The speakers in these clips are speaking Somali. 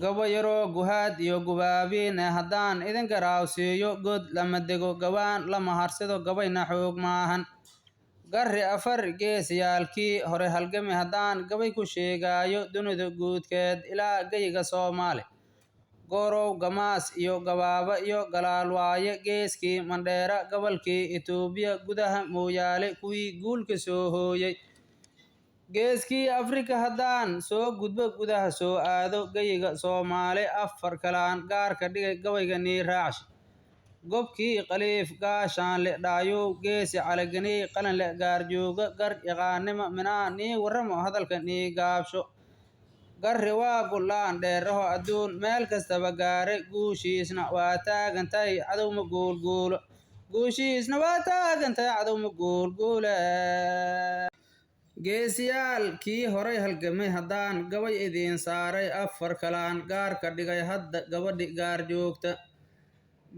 gabayaro guhaad iyo gubaabiin haddaan idin garaawsiiyo god lama dego gawaan lama harsado gabayna xoog maahan garri afar geesiyaalkii hore halgami haddaan gabay ku sheegaayo dunida guudkeed ilaa geyiga soomaali goorow gamaas iyo gabaaba iyo galaal waaye geeskii mandheera gobolkii itoobiya gudaha mooyaale kuwii guulka soo hooyay geeskii afrika haddaan soo gudbo gudaha soo aado geyiga soomaali afar kalaan gaarka dhigay gabayga nii raacsha gobkii khaliif gaashaanle dhaayow geesi calaganey qalinle gaarjooga gar yaqaanima minaa nii warramo hadalka nii gaabsho garri waa gullaan dheeraho adduun meel kastaba gaare guushiisna waa taagantahay cadowma guulguulo guushiisna waa taagantahay cadowma guulguule geesiyaal kii horay halgamay haddaan gabay idiin saaray afar kalaan gaarka dhigay hadda gabadhi gaar joogta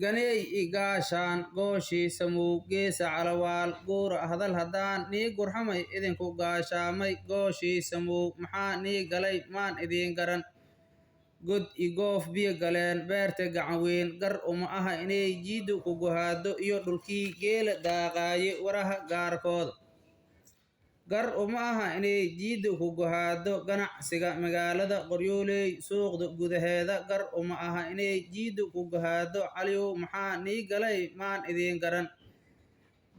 ganeey i gaashaan gooshii samuug geesa calawaal guura hadal haddaan nii gurxamay idinku gaashaamay gooshii samuug maxaa nii galay maan idiin garan god i goof biyo galeen beerta gacanweyn gar uma aha inay jiiddu ku guhaado iyo dhulkii geela daaqaaye waraha gaarkooda gar uma aha inay jiiddu ku guhaado ganacsiga magaalada qoryooley suuqda gudaheeda gar uma aha inay jiiddu ku guhaado caliyow maxaa nii galay maan idiin garan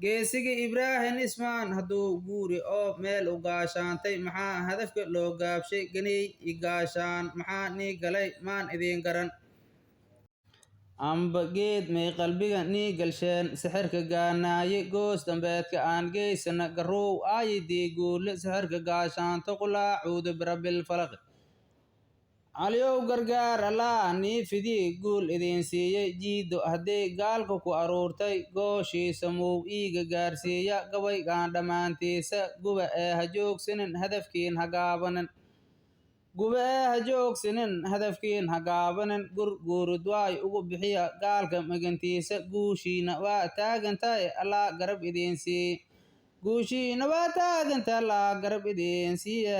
geesiga ibraahim ismaan hadduu guuri oo meel u gaashaantay maxaa hadafka loo gaabshay ganeey i gaashaan maxaa nii galay maan idiin garan amba geed may qalbiga nii galsheen sixirka gaanaaye goos dambeedka aan geysana garow aayidii guule sixirka gaashaanto qulaacuudu birabil falaqi caliyow gargaar allah nii fidii guul idiin siiyey jiiddo hadday gaalka ku aruurtay gooshii samuug iiga gaarsiiya gabaygaan dhammaantiisa guba ee ha joogsinin hadafkiin ha gaabanin guba ee ha joogsinin hadafkiin ha gaabanin gurguurudwaay ugu bixiya gaalka magantiisa guushiina waa taagantahay allah garab idiin siiye guushiina waa taagantahay allah garab idiin siiye